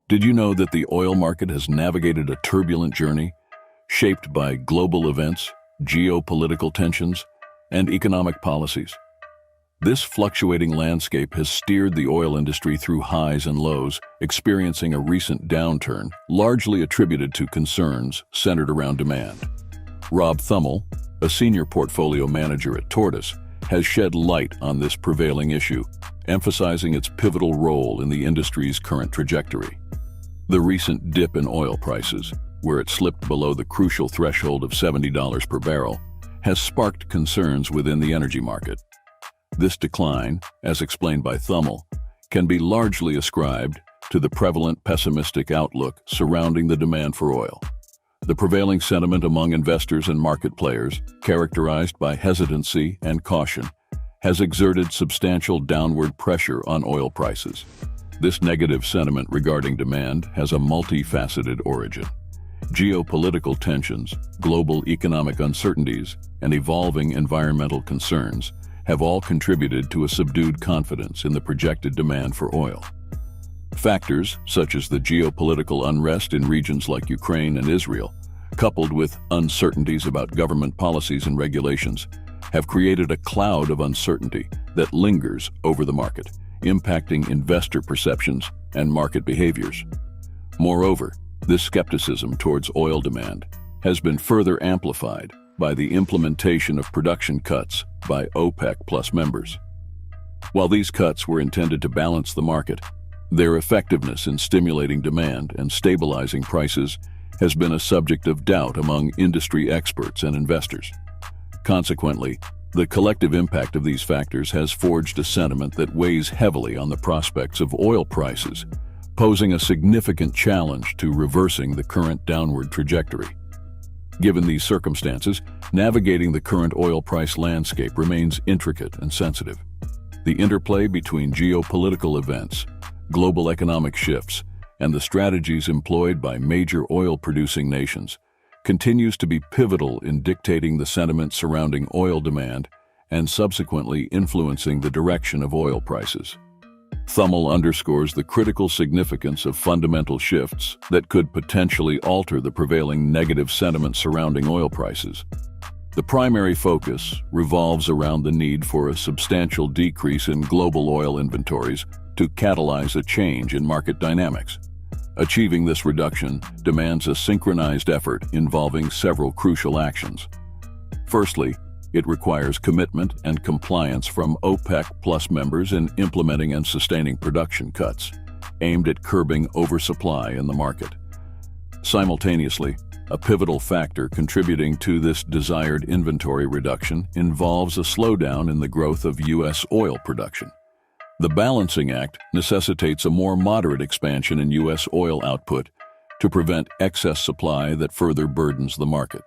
Did you know that the oil market has navigated a turbulent journey, shaped by global events, geopolitical tensions, and economic policies? This fluctuating landscape has steered the oil industry through highs and lows, experiencing a recent downturn, largely attributed to concerns centered around demand. Rob Thummel, a Senior Portfolio Manager at Tortoise, has shed light on this prevailing issue, emphasizing its pivotal role in the industry's current trajectory. The recent dip in oil prices, where it slipped below the crucial threshold of $70 per barrel, has sparked concerns within the energy market. This decline, as explained by Thummel, can be largely ascribed to the prevalent pessimistic outlook surrounding the demand for oil. The prevailing sentiment among investors and market players, characterized by hesitancy and caution, has exerted substantial downward pressure on oil prices. This negative sentiment regarding demand has a multifaceted origin. Geopolitical tensions, global economic uncertainties, and evolving environmental concerns have all contributed to a subdued confidence in the projected demand for oil. Factors such as the geopolitical unrest in regions like Ukraine and Israel, coupled with uncertainties about government policies and regulations, have created a cloud of uncertainty that lingers over the market, impacting investor perceptions and market behaviors. Moreover, this skepticism towards oil demand has been further amplified by the implementation of production cuts by OPEC+ members. While these cuts were intended to balance the market, their effectiveness in stimulating demand and stabilizing prices has been a subject of doubt among industry experts and investors. Consequently, the collective impact of these factors has forged a sentiment that weighs heavily on the prospects of oil prices, posing a significant challenge to reversing the current downward trajectory. Given these circumstances, navigating the current oil price landscape remains intricate and sensitive. The interplay between geopolitical events, global economic shifts, and the strategies employed by major oil-producing nations continues to be pivotal in dictating the sentiment surrounding oil demand and subsequently influencing the direction of oil prices. Thummel underscores the critical significance of fundamental shifts that could potentially alter the prevailing negative sentiment surrounding oil prices. The primary focus revolves around the need for a substantial decrease in global oil inventories to catalyze a change in market dynamics. Achieving this reduction demands a synchronized effort involving several crucial actions. Firstly, it requires commitment and compliance from OPEC+ members in implementing and sustaining production cuts, aimed at curbing oversupply in the market. Simultaneously, a pivotal factor contributing to this desired inventory reduction involves a slowdown in the growth of U.S. oil production. The balancing act necessitates a more moderate expansion in U.S. oil output to prevent excess supply that further burdens the market.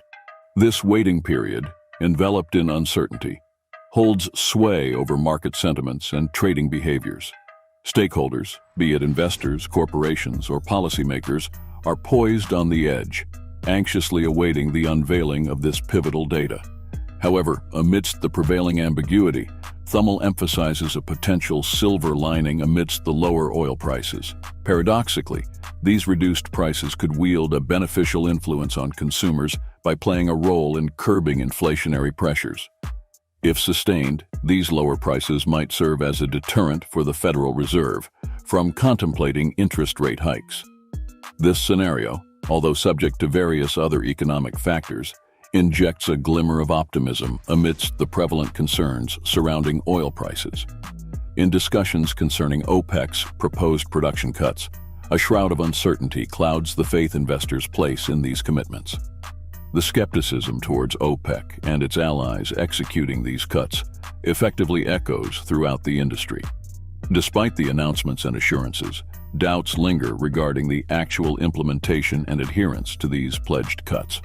This waiting period, enveloped in uncertainty, holds sway over market sentiments and trading behaviors. Stakeholders, be it investors, corporations, or policymakers, are poised on the edge, anxiously awaiting the unveiling of this pivotal data. However, amidst the prevailing ambiguity, Thummel emphasizes a potential silver lining amidst the lower oil prices. Paradoxically, these reduced prices could wield a beneficial influence on consumers by playing a role in curbing inflationary pressures. If sustained, these lower prices might serve as a deterrent for the Federal Reserve from contemplating interest rate hikes. This scenario, although subject to various other economic factors, injects a glimmer of optimism amidst the prevalent concerns surrounding oil prices. In discussions concerning OPEC's proposed production cuts, a shroud of uncertainty clouds the faith investors place in these commitments. The skepticism towards OPEC and its allies executing these cuts effectively echoes throughout the industry. Despite the announcements and assurances, doubts linger regarding the actual implementation and adherence to these pledged cuts.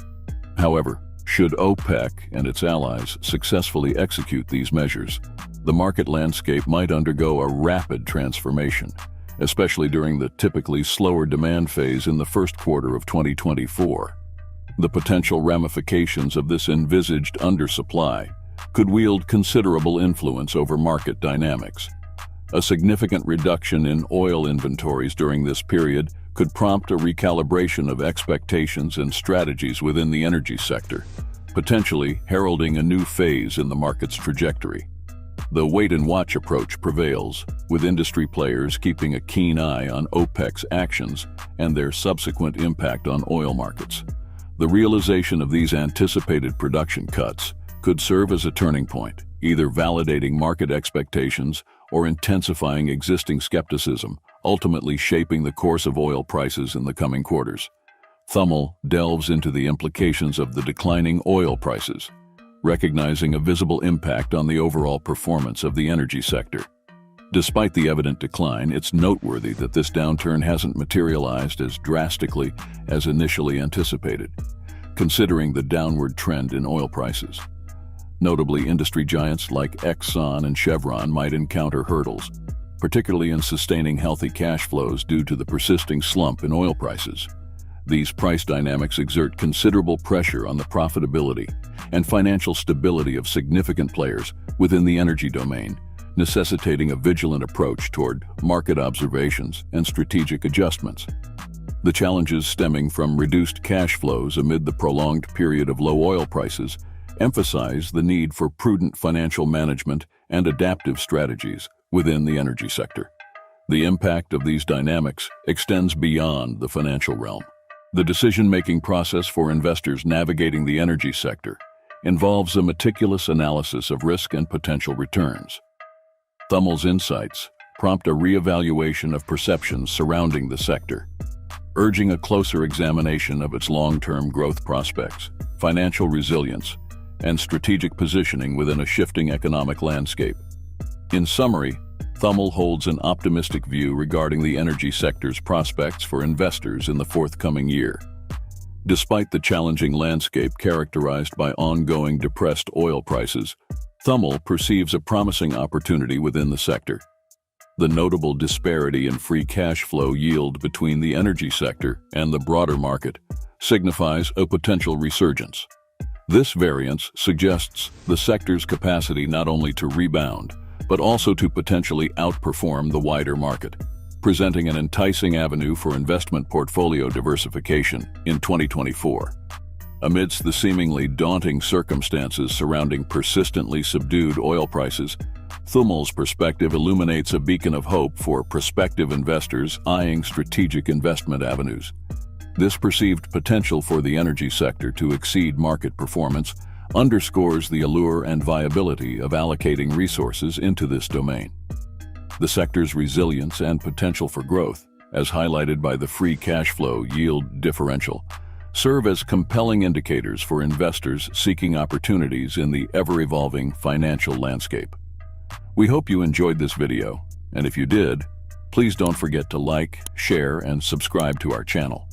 However, should OPEC and its allies successfully execute these measures, the market landscape might undergo a rapid transformation, especially during the typically slower demand phase in the first quarter of 2024. The potential ramifications of this envisaged undersupply could wield considerable influence over market dynamics. A significant reduction in oil inventories during this period could prompt a recalibration of expectations and strategies within the energy sector, potentially heralding a new phase in the market's trajectory. The wait-and-watch approach prevails, with industry players keeping a keen eye on OPEC's actions and their subsequent impact on oil markets. The realization of these anticipated production cuts could serve as a turning point, either validating market expectations or intensifying existing skepticism, ultimately shaping the course of oil prices in the coming quarters. Thummel delves into the implications of the declining oil prices, recognizing a visible impact on the overall performance of the energy sector. Despite the evident decline, it's noteworthy that this downturn hasn't materialized as drastically as initially anticipated, considering the downward trend in oil prices. Notably, industry giants like Exxon and Chevron might encounter hurdles, particularly in sustaining healthy cash flows due to the persisting slump in oil prices. These price dynamics exert considerable pressure on the profitability and financial stability of significant players within the energy domain, necessitating a vigilant approach toward market observations and strategic adjustments. The challenges stemming from reduced cash flows amid the prolonged period of low oil prices emphasize the need for prudent financial management and adaptive strategies within the energy sector. The impact of these dynamics extends beyond the financial realm. The decision-making process for investors navigating the energy sector involves a meticulous analysis of risk and potential returns. Thummel's insights prompt a reevaluation of perceptions surrounding the sector, urging a closer examination of its long-term growth prospects, financial resilience, and strategic positioning within a shifting economic landscape. In summary, Thummel holds an optimistic view regarding the energy sector's prospects for investors in the forthcoming year. Despite the challenging landscape characterized by ongoing depressed oil prices, Thummel perceives a promising opportunity within the sector. The notable disparity in free cash flow yield between the energy sector and the broader market signifies a potential resurgence. This variance suggests the sector's capacity not only to rebound, but also to potentially outperform the wider market, presenting an enticing avenue for investment portfolio diversification in 2024. Amidst the seemingly daunting circumstances surrounding persistently subdued oil prices, Thummel's perspective illuminates a beacon of hope for prospective investors eyeing strategic investment avenues. This perceived potential for the energy sector to exceed market performance underscores the allure and viability of allocating resources into this domain. The sector's resilience and potential for growth, as highlighted by the free cash flow yield differential, serve as compelling indicators for investors seeking opportunities in the ever-evolving financial landscape. We hope you enjoyed this video, and if you did, please don't forget to like, share, and subscribe to our channel.